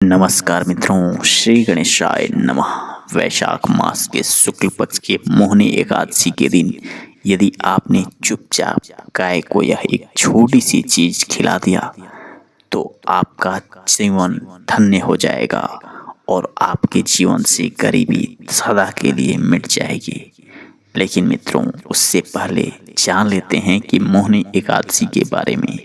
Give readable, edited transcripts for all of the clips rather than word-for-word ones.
नमस्कार मित्रों, श्री गणेशाय नमः। वैशाख मास के शुक्ल पक्ष के मोहिनी एकादशी के दिन यदि आपने चुपचाप गाय को यह एक छोटी सी चीज खिला दिया तो आपका जीवन धन्य हो जाएगा और आपके जीवन से गरीबी सदा के लिए मिट जाएगी। लेकिन मित्रों, उससे पहले जान लेते हैं कि मोहिनी एकादशी के बारे में।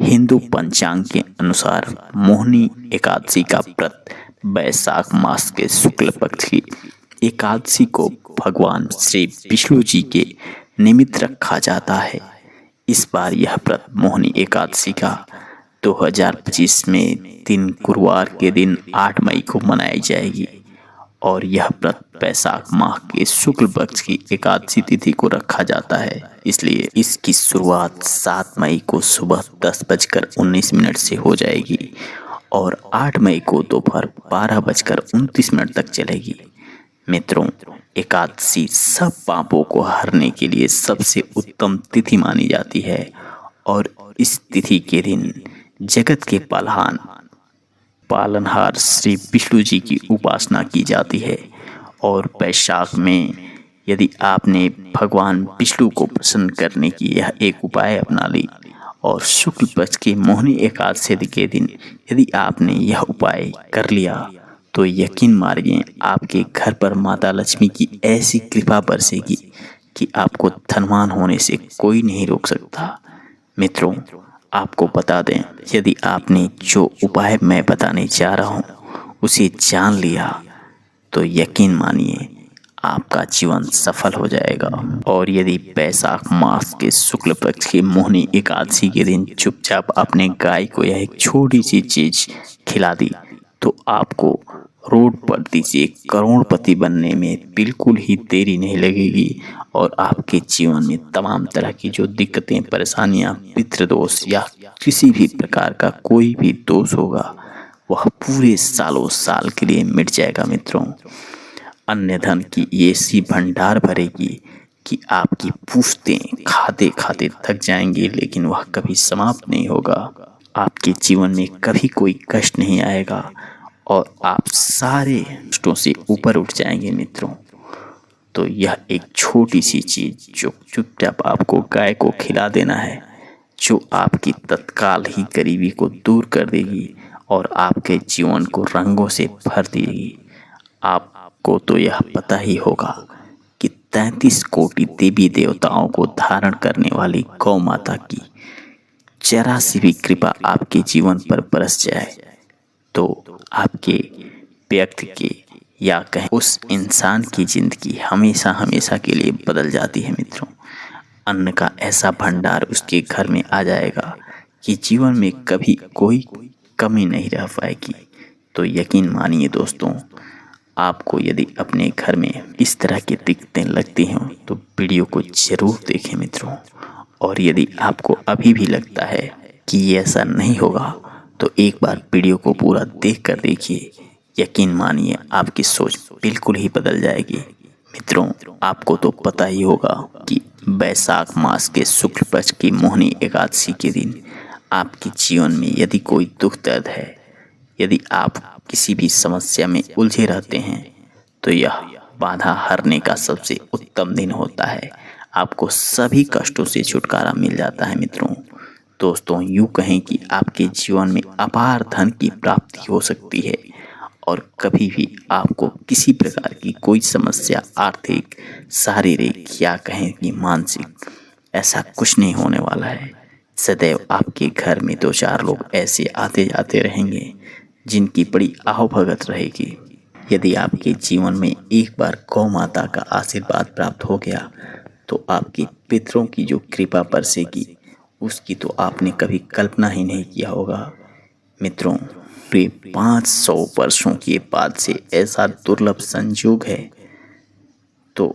हिंदू पंचांग के अनुसार मोहिनी एकादशी का व्रत वैशाख मास के शुक्ल पक्ष की एकादशी को भगवान श्री विष्णु जी के निमित्त रखा जाता है। इस बार यह व्रत मोहिनी एकादशी का 2025 में दिन गुरुवार के दिन 8 मई को मनाई जाएगी और यह व्रत वैशाख माह के शुक्ल पक्ष की एकादशी तिथि को रखा जाता है। इसलिए इसकी शुरुआत 7 मई को सुबह 10:19 से हो जाएगी और 8 मई को दोपहर 12:29 तक चलेगी। मित्रों, एकादशी सब पापों को हरने के लिए सबसे उत्तम तिथि मानी जाती है और इस तिथि के दिन जगत के पालनहार श्री विष्णु जी की उपासना की जाती है। और वैशाख में यदि आपने भगवान विष्णु को प्रसन्न करने की यह एक उपाय अपना ली और शुक्ल पक्ष की मोहिनी एकादशी के दिन यदि आपने यह उपाय कर लिया तो यकीन मानिए आपके घर पर माता लक्ष्मी की ऐसी कृपा बरसेगी कि आपको धनवान होने से कोई नहीं रोक सकता। मित्रों, आपको बता दें, यदि आपने जो उपाय मैं बताने जा रहा हूँ उसे जान लिया तो यकीन मानिए आपका जीवन सफल हो जाएगा। और यदि वैशाख मास के शुक्ल पक्ष की मोहिनी एकादशी के दिन चुपचाप अपने गाय को यह एक छोटी सी चीज खिला दी तो आपको रोड पर से करोड़पति बनने में बिल्कुल ही देरी नहीं लगेगी और आपके जीवन में तमाम तरह की जो दिक्कतें, परेशानियां, पितृदोष या किसी भी प्रकार का कोई भी दोष होगा वह पूरे सालों साल के लिए मिट जाएगा। मित्रों, अन्य धन की ऐसी भंडार भरेगी कि आपकी पूछतें खाते खाते थक जाएंगे लेकिन वह कभी समाप्त नहीं होगा। आपके जीवन में कभी कोई कष्ट नहीं आएगा और आप सारे कष्टों से ऊपर उठ जाएंगे। मित्रों, तो यह एक छोटी सी चीज जो चुपचाप आपको गाय को खिला देना है, जो आपकी तत्काल ही गरीबी को दूर कर देगी और आपके जीवन को रंगों से भर देगी। आपको तो यह पता ही होगा कि 33 कोटि देवी देवताओं को धारण करने वाली गौ माता की जरा सी भी कृपा आपके जीवन पर बरस जाए तो आपके व्यक्ति के या कहें उस इंसान की जिंदगी हमेशा हमेशा के लिए बदल जाती है। मित्रों, अन्न का ऐसा भंडार उसके घर में आ जाएगा कि जीवन में कभी कोई कमी नहीं रह पाएगी। तो यकीन मानिए दोस्तों, आपको यदि अपने घर में इस तरह की दिक्कतें लगती हों तो वीडियो को जरूर देखें मित्रों। और यदि आपको अभी भी लगता है कि ये ऐसा नहीं होगा तो एक बार वीडियो को पूरा देख कर देखिए। यकीन मानिए आपकी सोच बिल्कुल ही बदल जाएगी। मित्रों, आपको तो पता ही होगा कि वैशाख मास के शुक्ल पक्ष की मोहिनी एकादशी के दिन आपके जीवन में यदि कोई दुख दर्द है, यदि आप किसी भी समस्या में उलझे रहते हैं तो यह बाधा हरने का सबसे उत्तम दिन होता है। आपको सभी कष्टों से छुटकारा मिल जाता है। मित्रों, दोस्तों, यूँ कहें कि आपके जीवन में अपार धन की प्राप्ति हो सकती है और कभी भी आपको किसी प्रकार की कोई समस्या, आर्थिक, शारीरिक या कहें कि मानसिक, ऐसा कुछ नहीं होने वाला है। सदैव आपके घर में 2-4 लोग ऐसे आते जाते रहेंगे जिनकी बड़ी आहभगत रहेगी। यदि आपके जीवन में एक बार गौ माता का आशीर्वाद प्राप्त हो गया तो आपके पितरों की जो कृपा बरसेगी उसकी तो आपने कभी कल्पना ही नहीं किया होगा। मित्रों, 500 वर्षों के बाद से ऐसा दुर्लभ संयोग है तो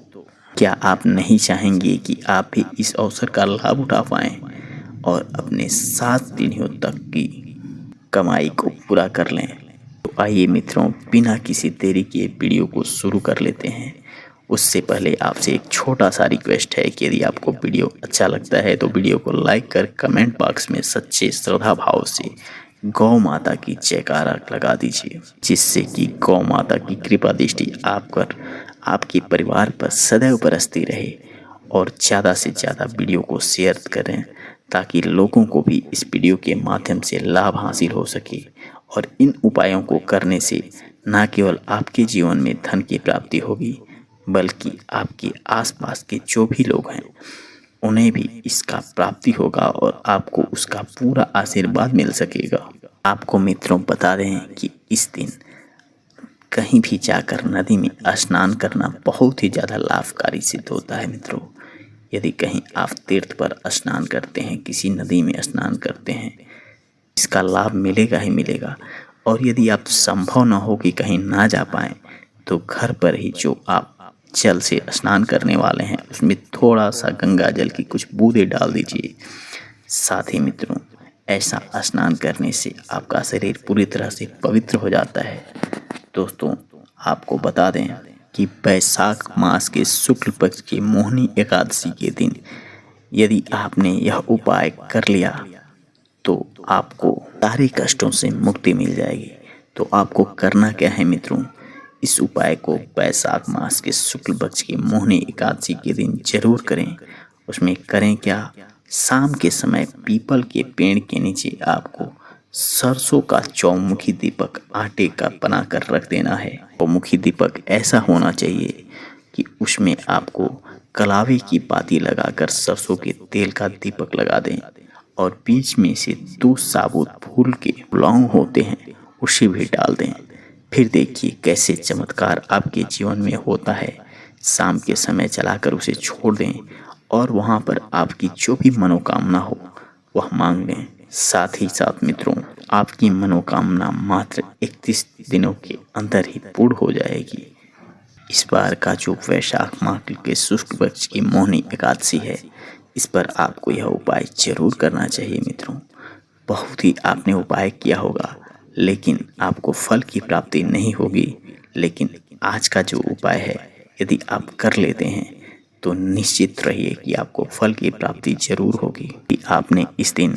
क्या आप नहीं चाहेंगे कि आप भी इस अवसर का लाभ उठा पाएं और अपने 7 पीढ़ियों तक की कमाई को पूरा कर लें। तो आइए मित्रों, बिना किसी देरी के वीडियो को शुरू कर लेते हैं। उससे पहले आपसे एक छोटा सा रिक्वेस्ट है कि यदि आपको वीडियो अच्छा लगता है तो वीडियो को लाइक कर कमेंट बॉक्स में सच्चे श्रद्धा भाव से गौ माता की जयकारा लगा दीजिए, जिससे कि गौ माता की कृपा दृष्टि आप पर, आपके परिवार पर सदैव बरसती रहे। और ज़्यादा से ज़्यादा वीडियो को शेयर करें ताकि लोगों को भी इस वीडियो के माध्यम से लाभ हासिल हो सके। और इन उपायों को करने से न केवल आपके जीवन में धन की प्राप्ति होगी, बल्कि आपके आसपास के जो भी लोग हैं उन्हें भी इसका प्राप्ति होगा और आपको उसका पूरा आशीर्वाद मिल सकेगा। आपको मित्रों बता दें कि इस दिन कहीं भी जाकर नदी में स्नान करना बहुत ही ज़्यादा लाभकारी सिद्ध होता है मित्रों। यदि कहीं आप तीर्थ पर स्नान करते हैं, किसी नदी में स्नान करते हैं, इसका लाभ मिलेगा ही मिलेगा। और यदि आप संभव न हो कि कहीं ना जा पाएँ, तो घर पर ही जो आप जल से स्नान करने वाले हैं उसमें थोड़ा सा गंगा जल की कुछ बूंदें डाल दीजिए। साथ ही मित्रों, ऐसा स्नान करने से आपका शरीर पूरी तरह से पवित्र हो जाता है। दोस्तों, आपको बता दें कि वैशाख मास के शुक्ल पक्ष की मोहिनी एकादशी के दिन यदि आपने यह उपाय कर लिया तो आपको सारे कष्टों से मुक्ति मिल जाएगी। तो आपको करना क्या है मित्रों, इस उपाय को वैशाख मास के शुक्ल पक्ष की मोहिनी एकादशी के दिन जरूर करें। उसमें करें क्या, शाम के समय पीपल के पेड़ के नीचे आपको सरसों का चौमुखी दीपक आटे का बनाकर रख देना है। चौमुखी दीपक ऐसा होना चाहिए कि उसमें आपको कलावे की पाती लगाकर सरसों के तेल का दीपक लगा दें और बीच में से 2 साबुत फूल के लौंग होते हैं उसे भी डाल दें। फिर देखिए कैसे चमत्कार आपके जीवन में होता है। शाम के समय चलाकर उसे छोड़ दें और वहाँ पर आपकी जो भी मनोकामना हो वह मांग लें। साथ ही साथ मित्रों, आपकी मनोकामना मात्र 31 दिनों के अंदर ही पूर्ण हो जाएगी। इस बार का जो वैशाख माह के शुक्ल पक्ष की मोहिनी एकादशी है, इस पर आपको यह उपाय जरूर करना चाहिए मित्रों। बहुत ही आपने उपाय किया होगा लेकिन आपको फल की प्राप्ति नहीं होगी, लेकिन आज का जो उपाय है यदि आप कर लेते हैं तो निश्चित रहिए कि आपको फल की प्राप्ति जरूर होगी। कि आपने इस दिन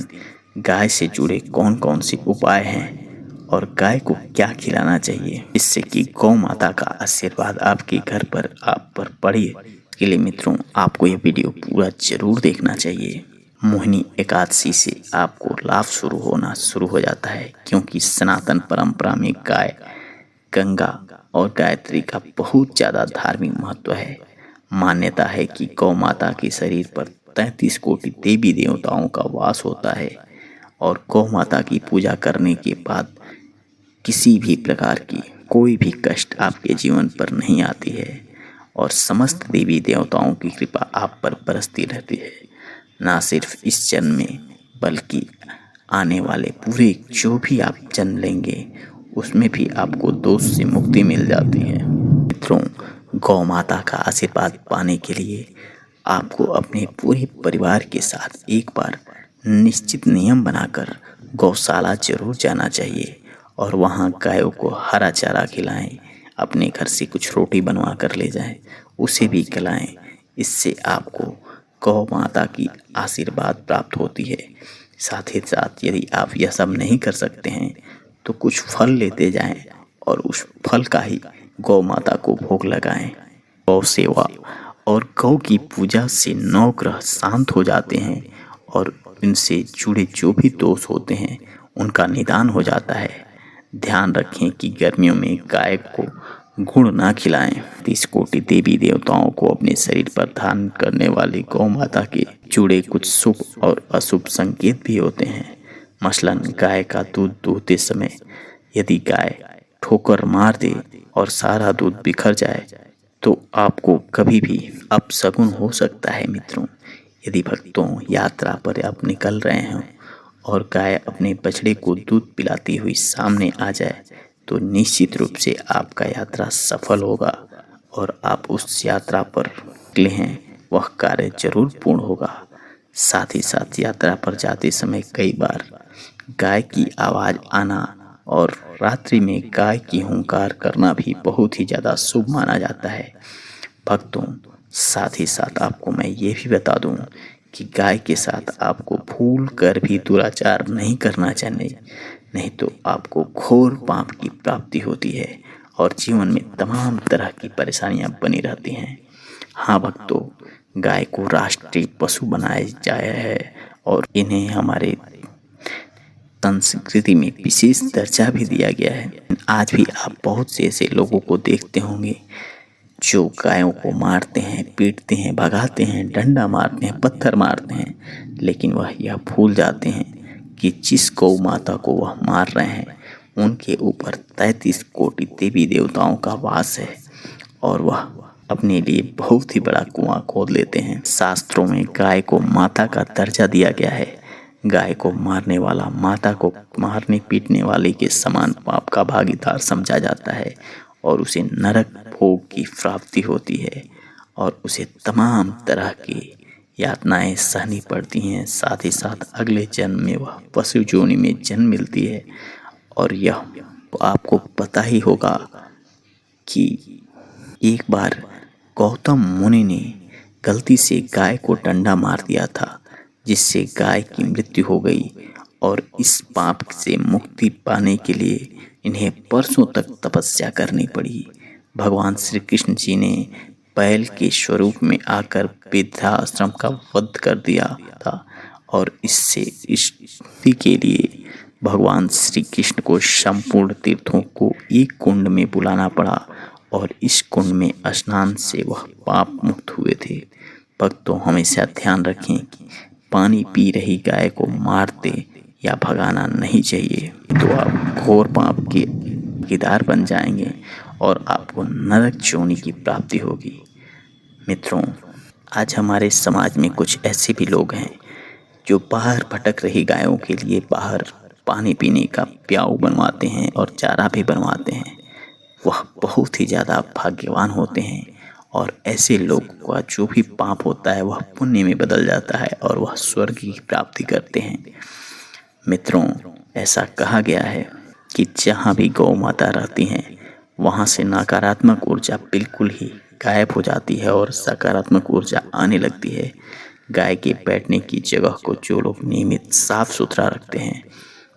गाय से जुड़े कौन कौन से उपाय हैं और गाय को क्या खिलाना चाहिए जिससे कि गौ माता का आशीर्वाद आपके घर पर आप पर पड़े। इसके लिए मित्रों, आपको यह वीडियो पूरा जरूर देखना चाहिए। मोहिनी एकादशी से आपको लाभ शुरू हो जाता है, क्योंकि सनातन परंपरा में गाय, गंगा और गायत्री का बहुत ज़्यादा धार्मिक महत्व है। मान्यता है कि गौ माता के शरीर पर 33 कोटि देवी देवताओं का वास होता है और गौ माता की पूजा करने के बाद किसी भी प्रकार की कोई भी कष्ट आपके जीवन पर नहीं आती है और समस्त देवी देवताओं की कृपा आप पर बरसती रहती है। ना सिर्फ इस जन्म में बल्कि आने वाले पूरे जो भी आप जन्म लेंगे उसमें भी आपको दोष से मुक्ति मिल जाती है। मित्रों, गौ माता का आशीर्वाद पाने के लिए आपको अपने पूरे परिवार के साथ एक बार निश्चित नियम बनाकर गौशाला जरूर जाना चाहिए और वहाँ गायों को हरा चारा खिलाएं। अपने घर से कुछ रोटी बनवा कर ले जाएं, उसे भी खिलाएं। इससे आपको गौ माता की आशीर्वाद प्राप्त होती है। साथ ही साथ यदि आप यह सब नहीं कर सकते हैं तो कुछ फल लेते जाएं और उस फल का ही गौ माता को भोग लगाएं। गौ सेवा और गौ की पूजा से 9 ग्रह शांत हो जाते हैं और इनसे जुड़े जो भी दोष होते हैं उनका निदान हो जाता है। ध्यान रखें कि गर्मियों में गाय को गुड़ ना खिलाएं। 30 कोटि देवी देवताओं को अपने शरीर पर धारण करने वाली गौ माता के जुड़े कुछ शुभ और अशुभ संकेत भी होते हैं। मसलन गाय का दूध दूहते समय यदि गाय ठोकर मार दे और सारा दूध बिखर जाए तो आपको कभी भी अपशगुन हो सकता है मित्रों। यदि भक्तों यात्रा पर आप निकल रहे हैं और गाय अपने बछड़े को दूध पिलाती हुई सामने आ जाए तो निश्चित रूप से आपका यात्रा सफल होगा और आप उस यात्रा पर निकले हैं वह कार्य जरूर पूर्ण होगा। साथ ही साथ यात्रा पर जाते समय कई बार गाय की आवाज़ आना और रात्रि में गाय की हुंकार करना भी बहुत ही ज़्यादा शुभ माना जाता है। भक्तों, साथ ही साथ आपको मैं ये भी बता दूं कि गाय के साथ आपको भूल कर भी दुराचार नहीं करना चाहिए। नहीं तो आपको घोर पाप की प्राप्ति होती है और जीवन में तमाम तरह की परेशानियां बनी रहती हैं। हाँ भक्तों, गाय को राष्ट्रीय पशु बनाया जाया है और इन्हें हमारे संस्कृति में विशेष दर्जा भी दिया गया है। आज भी आप बहुत से ऐसे लोगों को देखते होंगे जो गायों को मारते हैं, पीटते हैं, भगाते हैं, डंडा मारते हैं, पत्थर मारते हैं, लेकिन वह यह भूल जाते हैं कि जिस गौ माता को वह मार रहे हैं उनके ऊपर 33 कोटि देवी देवताओं का वास है और वह अपने लिए बहुत ही बड़ा कुआं खोद लेते हैं। शास्त्रों में गाय को माता का दर्जा दिया गया है। गाय को मारने वाला माता को मारने पीटने वाले के समान पाप का भागीदार समझा जाता है और उसे नरक भोग की प्राप्ति होती है और उसे तमाम तरह की यातनाएं सहनी पड़ती हैं। साथ ही साथ अगले जन्म में वह पशु योनि में जन्म मिलती है। और यह आपको पता ही होगा कि एक बार गौतम मुनि ने गलती से गाय को डंडा मार दिया था, जिससे गाय की मृत्यु हो गई और इस पाप से मुक्ति पाने के लिए इन्हें वर्षों तक तपस्या करनी पड़ी। भगवान श्री कृष्ण जी ने बैल के स्वरूप में आकर वृद्धाश्रम का वध कर दिया था और इससे इसी के लिए भगवान श्री कृष्ण को संपूर्ण तीर्थों को एक कुंड में बुलाना पड़ा और इस कुंड में स्नान से वह पाप मुक्त हुए थे। भक्तों, हमेशा ध्यान रखें कि पानी पी रही गाय को मारते या भगाना नहीं चाहिए, तो आप घोर पाप के भागीदार बन जाएंगे और आपको नरक योनि की प्राप्ति होगी। मित्रों, आज हमारे समाज में कुछ ऐसे भी लोग हैं जो बाहर भटक रही गायों के लिए बाहर पानी पीने का प्याऊ बनवाते हैं और चारा भी बनवाते हैं। वह बहुत ही ज़्यादा भाग्यवान होते हैं और ऐसे लोग का जो भी पाप होता है वह पुण्य में बदल जाता है और वह स्वर्ग की प्राप्ति करते हैं। मित्रों, ऐसा कहा गया है कि जहाँ भी गौ माता रहती हैं वहाँ से नकारात्मक ऊर्जा बिल्कुल ही गायब हो जाती है और सकारात्मक ऊर्जा आने लगती है। गाय के बैठने की जगह को जो लोग नियमित साफ सुथरा रखते हैं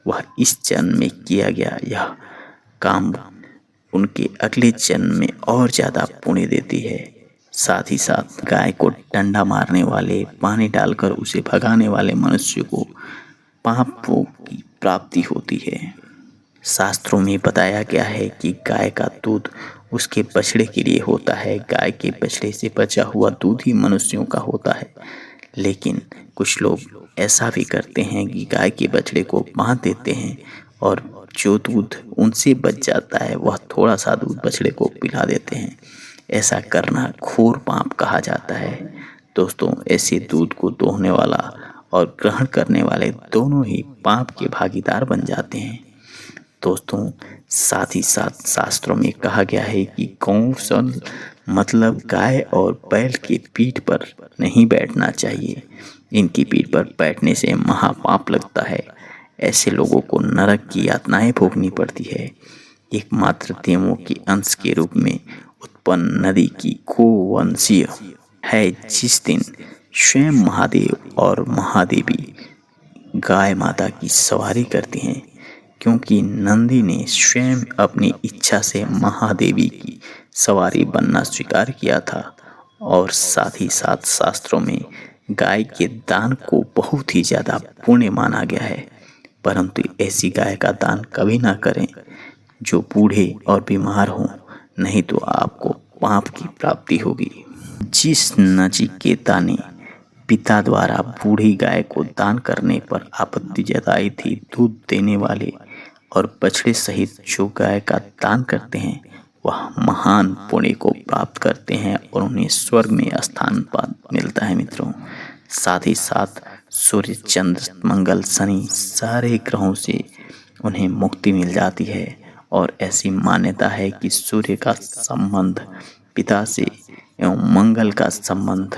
वह इस जन्म में किया गया यह काम उनके अगले जन्म में और ज़्यादा पुण्य देती है। साथ ही साथ गाय को डंडा मारने वाले, पानी डालकर उसे भगाने वाले मनुष्य को पापों की प्राप्ति होती है। शास्त्रों में बताया गया है कि गाय का दूध उसके बछड़े के लिए होता है। गाय के बछड़े से बचा हुआ दूध ही मनुष्यों का होता है, लेकिन कुछ लोग ऐसा भी करते हैं कि गाय के बछड़े को बांध देते हैं और जो दूध उनसे बच जाता है वह थोड़ा सा दूध बछड़े को पिला देते हैं। ऐसा करना घोर पाप कहा जाता है। दोस्तों, ऐसे दूध को दोहने वाला और ग्रहण करने वाले दोनों ही पाप के भागीदार बन जाते हैं। दोस्तों, साथ ही साथ शास्त्रों में कहा गया है कि गौसल मतलब गाय और बैल की पीठ पर नहीं बैठना चाहिए। इनकी पीठ पर बैठने से महापाप लगता है। ऐसे लोगों को नरक की यातनाएं भोगनी पड़ती है। एकमात्र देवों के अंश के रूप में उत्पन्न नदी की गोवंशीय है, जिस दिन स्वयं महादेव और महादेवी गाय माता की सवारी करती हैं, क्योंकि नंदी ने स्वयं अपनी इच्छा से महादेवी की सवारी बनना स्वीकार किया था। और साथ ही साथ शास्त्रों में गाय के दान को बहुत ही ज़्यादा पुण्य माना गया है, परंतु ऐसी गाय का दान कभी ना करें जो बूढ़े और बीमार हों, नहीं तो आपको पाप की प्राप्ति होगी। जिस नचिकेता ने पिता द्वारा बूढ़ी गाय को दान करने पर आपत्ति जताई थी, दूध देने वाले और बछड़े सहित जो गाय का दान करते हैं वह महान पुण्य को प्राप्त करते हैं और उन्हें स्वर्ग में स्थान मिलता है। मित्रों, साथ ही साथ सूर्य, चंद्र, मंगल, शनि सारे ग्रहों से उन्हें मुक्ति मिल जाती है और ऐसी मान्यता है कि सूर्य का संबंध पिता से एवं मंगल का संबंध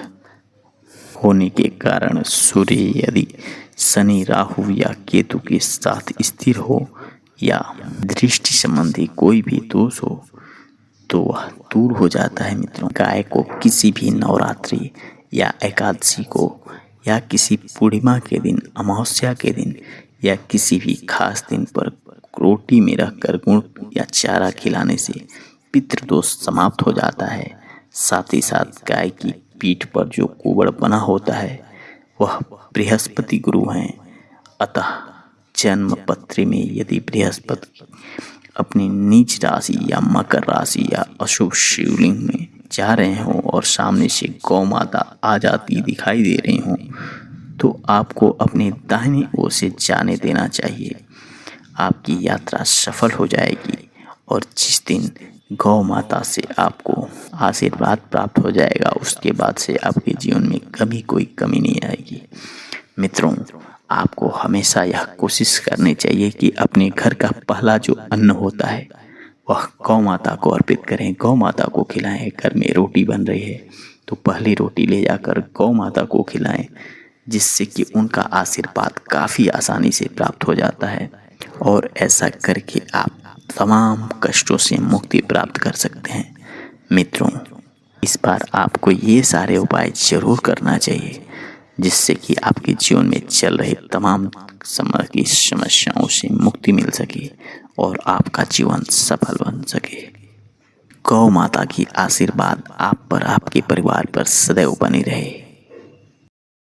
होने के कारण सूर्य यदि शनि, राहु या केतु के साथ स्थिर हो या दृष्टि संबंधी कोई भी दोष हो तो वह दूर हो जाता है। मित्रों, गाय को किसी भी नवरात्रि या एकादशी को या किसी पूर्णिमा के दिन, अमावस्या के दिन या किसी भी खास दिन पर रोटी में रखकर गुड़ या चारा खिलाने से पितृदोष समाप्त हो जाता है। साथ ही साथ गाय की पीठ पर जो कुबड़ बना होता है वह बृहस्पति गुरु हैं। अतः जन्म पत्री में यदि बृहस्पति अपनी नीच राशि या मकर राशि या अशुभ शिवलिंग में जा रहे हों और सामने से गौ माता आ जाती दिखाई दे रही हों तो आपको अपने दाहिनी ओर से जाने देना चाहिए। आपकी यात्रा सफल हो जाएगी और जिस दिन गौ माता से आपको आशीर्वाद प्राप्त हो जाएगा उसके बाद से आपके जीवन में कभी कोई कमी नहीं आएगी। मित्रों, आपको हमेशा यह कोशिश करनी चाहिए कि अपने घर का पहला जो अन्न होता है वह गौ माता को अर्पित करें, गौ माता को खिलाएं। घर में रोटी बन रही है तो पहली रोटी ले जाकर गौ माता को खिलाएं, जिससे कि उनका आशीर्वाद काफ़ी आसानी से प्राप्त हो जाता है और ऐसा करके आप तमाम कष्टों से मुक्ति प्राप्त कर सकते हैं। मित्रों, इस बार आपको ये सारे उपाय जरूर करना चाहिए जिससे कि आपके जीवन में चल रहे तमाम समय की समस्याओं से मुक्ति मिल सके और आपका जीवन सफल बन सके। गौ माता की आशीर्वाद आप पर, आपके परिवार पर सदैव बनी रहे।